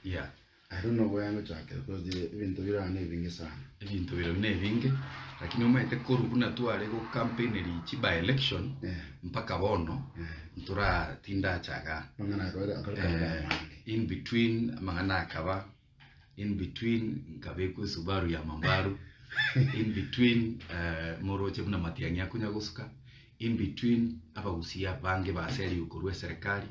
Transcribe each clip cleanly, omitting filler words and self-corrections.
Yeah. I don't know where I'm going because the event we are living sana. Event we are living, lakini umaite koru kuna tu alego campaign eri by election mpaka bono ntura tinda chaga in between mangana kaba, in between kabeku Subaru ya Mambaru, in between moroche kuna matiangia kunya gusuka, in between abagusia bange baseri ukurwe serikali,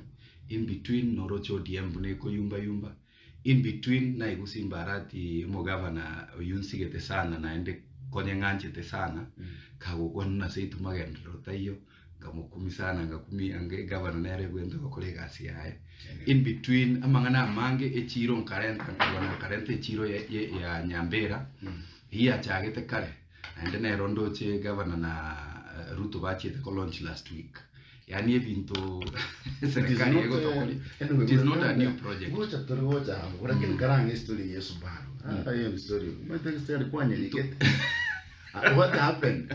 in between noroche ODM buneko yumba, in between na igusi mbarati mo governor yunsigete sana na ende konye nganchete sana kagukwa na seitu magendro tayo ngamukumi sana ngakumi ange governor nere gwenda gukore gasi yae in between amangana mange echiro nkarenta nkabona karenta echiro ya Nyambera hiya chagete kare ende ne rondoche governor na Ruto bachete ko launch last week. Yani ebintu serikali yego tokoli. It is not a new project. Ngoja toroja lakini karanga story ya Subaru. Hiyo story. Mimi story kwanye nikete. What happened?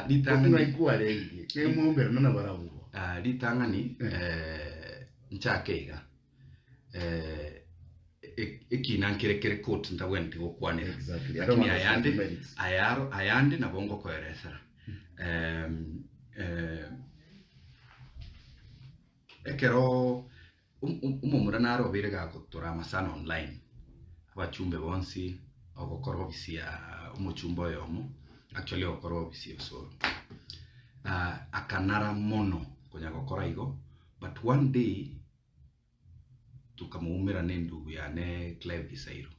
Litanga ni kwa lengi. Kemombe nana barabugo. Litanga ni nchakeiga. Ekina kere court ndawende gokwanira. Exactly. Lakini ayande na bongo koeresera. Ekero umumura naro birega gutura masana online abachumbe bonsi ogokora obisia umuchumbo yomo actually ogokora obisia so akanara mono konya gokora igo but one day tukamumira nendu yane Clive Gisairo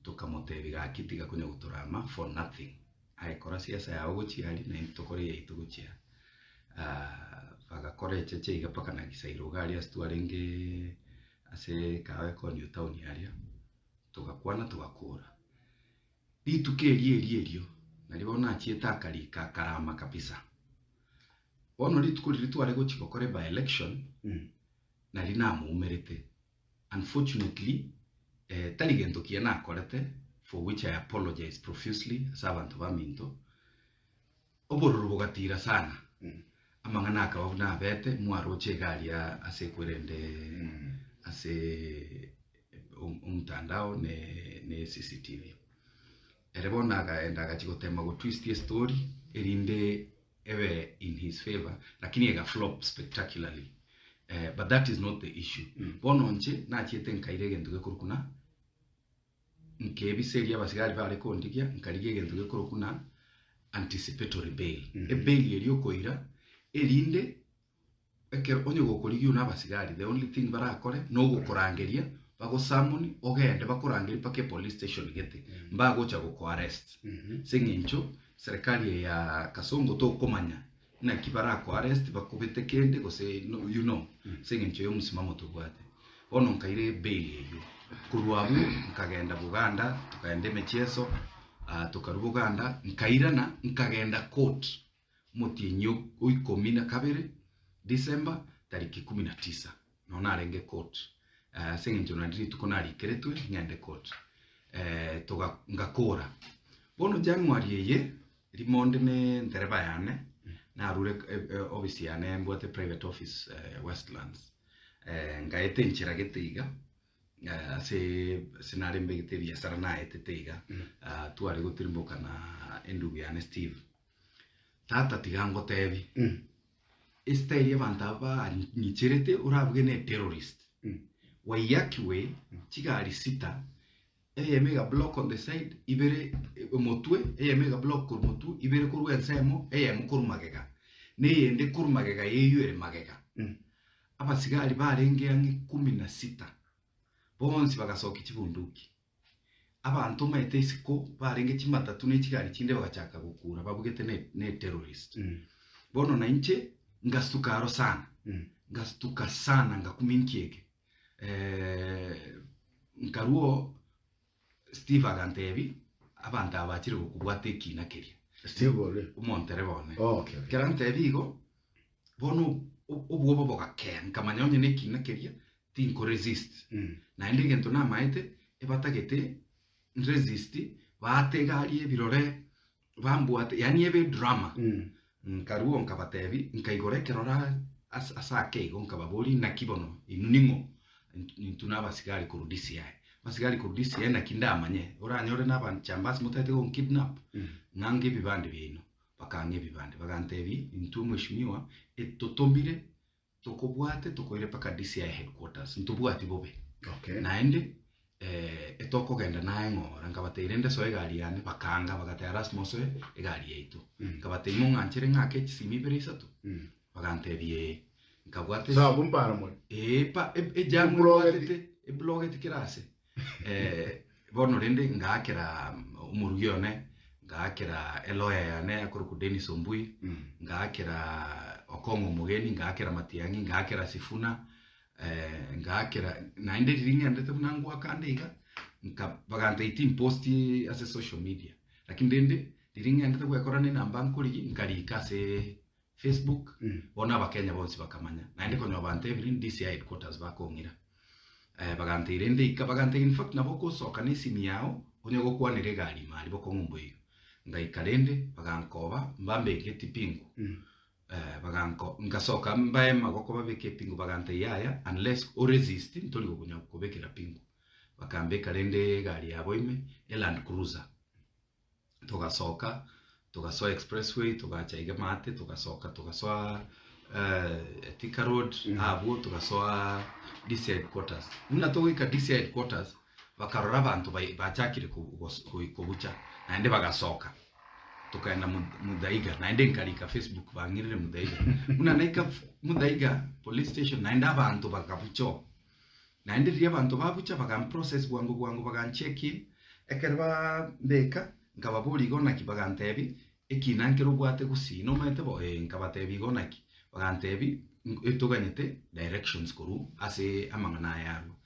tukamotebiga kitiga konya guturama for nothing aikora siasa ya ogochiali na intokore ya itugochia agakora cheche igapaka na Gisairo gali astwarenge ase kawe ko New Town area tugakwana tugakura litukerie nalibona chieta kalika karama kabisa ono litukuri litware go chikokore by election nalina muumerete unfortunately taligento kiana akorete for which I apologize profusely sabantu baminto oboruru bogatira sana amangana akabona bete mwaroche galia ase kwerende ase umtandao ne CCTV erebona gaenda gachigotema go twist story erinde ewe in his favor lakini ega flop spectacularly but that is not the issue bononche na chiete nkaire gento gekurukuna nkebiseria basigari bale kondigia nkarige gento gekurukuna anticipatory bail e bail yeri okoira erinde ekero onye gokorigio nabasigari the only thing barakore no gukorangeria bago summon ogende bakorangeria pake police station gete mbagocha go arrest singincho serikali ya Kasongo to komanya na kibarako arrest bakubete kende go say no you know singincho yo musimamo tugwate ono nkaire bail yeyo kuruabu nkagenda Buganda tukaende mechieso tukarubuganda nkairana nkagenda court mutinyo uikomina kabere December tariki 19 nona arenge court singinjo nadiri tukonari keretwe ngende court toga ngakora bono January yeye rimonde ne ndereba yane na rure office yane mbote private office Westlands ngaete nchira geteiga se senare mbegete via sarana eteteiga tuare gotirimboka na endugu yane Steve tata tigango tevi estaria vantava nicherete urabugene terrorist wayakiwe chigari sita mega block on the side ibere motwe mega block kur motu ibere kuru ensemo mukuru magega ne yende kuru magega yeyure magega abasigari barenge angi 16 bonsi bagasoka ikibunduki abantu maite isiko barenge chimatatu ne chigari chinde bagachaka gukura babugete ne terrorist bono na inche ngastuka sana ngastuka sana ngakuminkieke nkaruo Steve agantebi abanta abachire kubwate kina keria Steve ole umontere bone okay kerantebi go bono obwo bogaken kamanyonye ne kina keria tinko resist na ende gento na maite ebatagete resist bategarie birore bambuate yani ebe drama nkaruo nkabatebi nkaigore kerora asake go nkababoli na kibono iningo ntuna basigari kurudisi yae basigari kurudisi yae na kindamanye uranyore n'abantu cyambasi mutete ko kidnap nange bibande bino bakange bibande bagantebi ntu mwishimiwa etotombire tokobwate tokoire paka DCI headquarters ntubwati bobe naende etoko genda naye ngora ngabateirende so egari yane bakanga bagatera smoso egari yetu ngabate munganchere ngake kisimibere isatu bagantebi ngabwate sa bumpara mo pa ejamulogete eblogete kirase bono rende ngakera umurugione ngakera eloya yane akuruku Dennis Ombui ngakera okongo mugeni ngakera Matiangi ngakera Sifuna ngakera nainde ringa ndete munangwa kandega nkabagante itim posti as social media lakini ndende ringa ndete kwekora ni namba nkuri nkarika se Facebook bona abakenya bonse bakamanya nainde konyo bante biri DCI headquarters bakongira bagante irende ikabagante in fact naboko soka nisimi yao onye gokwanire gari mali boko ngumbuyo ngaikarende bagankoba mbambe ketipingu baganko ngasoka mbaye magoko babeke pingu bagante yaya unless o resist ntoli gokunya kubekera pingu bakambe karende gari yabo ime Land Cruiser tugasoa expressway tugachaiga mate tugasoa Thika Road abo tugasoa DC headquarters muna togika DC headquarters bakarora abantu bachakire kubucha naende bagasoka tukaenda Mudaiga naende nkarika Facebook bangirire Mudaiga muna naika Mudaiga police station naende abantu bakabucho naende ria abantu babucha bagam process gwangu bagan check in ekerba beka ngababuli gona kibagantebi ekinankero bwate gusino mate bo ngabatebi gona ki bagantebi etoganyete directions kuru ase amangana yaro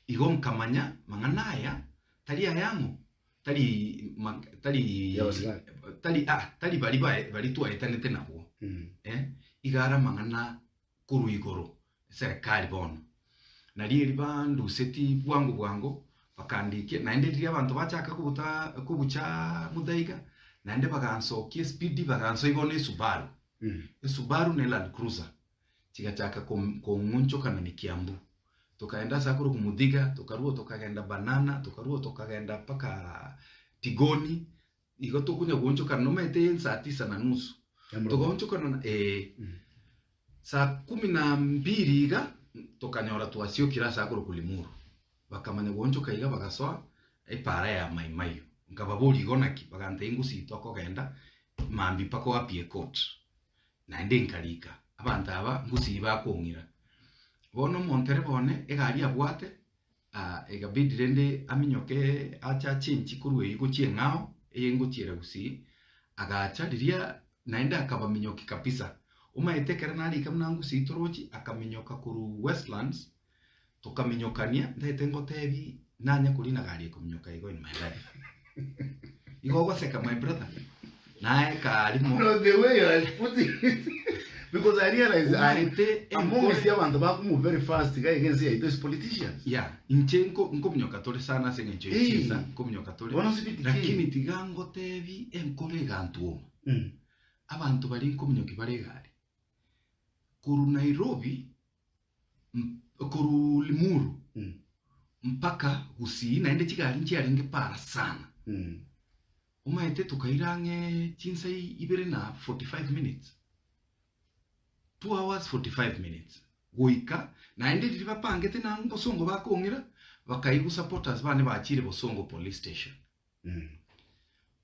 igon kamanya manganaya tali ayamu tali bali tu etanete nabo igara mangana kuru igoro serikali bono nali ribandu seti bwangu bakandike naende ria abantu bachaka kubucha Mudaiga naende bagansokie speed baganso igone Subaru ne Land Cruiser chigachaka kongoncho kana ni Kiambu tukaenda sakuru kumudhiga tukaruo tukagenda Banana tukaruo tukagenda paka Tigoni igo tukunya goncho kana nomete saa 9:30 tugoncho kana saa 12 iga tukanyora tuasio kira sakuru kulimuru bakamanya goncho kaiga bagasoa para ya maimayo ngababuri gonaki bagante ingusi tokogenda mambi pako apie court naende nkarika abantu aba ngusi bakongira bono montere bone egari abwate egabidi rende aminyoke acha chinchi kuruwe iguchie ngao eyenguchira gusi agacha diria naende akabaminyoki kabisa umaetekera nali kamnangu sitorochi akaminyoka kuru Westlands tukaminyokania ndete ngotebi nanya kulina gari kuminyoka igo in my life igo waseka my brother nae kalimo no the way I put it because I realize among the abantu bakumu very fast guy can say those politicians inchenko nkomnyoka tole sana sengecho chiza nkomnyoka tole lakini tigango tebi enkobe gantu abantu bali nkomnyoki bale gari kuru Nairobi kuru Limuru mpaka Gusii naende chigari nchiarenge para sana umaete tukairange chinsai ibere na 45 minutes 2 hours 45 minutes goika naende riba pangete na ngosongo bakongira bakaigu supporters bane bachire Bosongo police station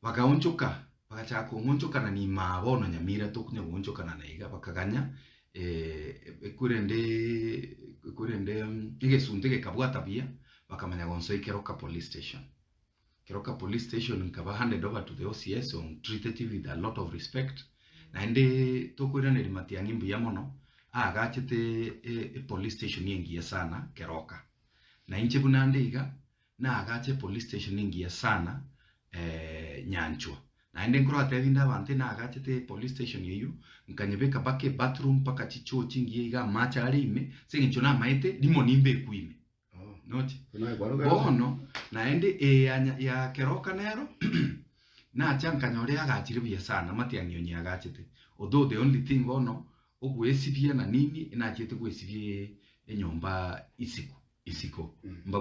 bagaonchoka bagachako ngonchoka na ni mabono Nyamira tokunya ngonchoka na naiga bakaganya kurende igesunte kabwata bia bakamanya gonso Keroka police station nkaba handed over to the OCS on treated with a lot of respect naende tokwirane rimatiangi mbuya mono agachete police station yengiya sana Keroka na inche bunandeiga na agache police station yengiya sana Nyanchwa naende nkoro atevinda abante na agachete police station yeyu nkanyebeka bake bathroom paka chicho chingiye iga macha arime sengicho na maete limo nimbe kuime noche bono naende ya Keroka nero na chankanyore agachire buya sana matiangi onye agachete although the only thing bono ogwesibia na nini na chete gwesibie enyomba isiku isiko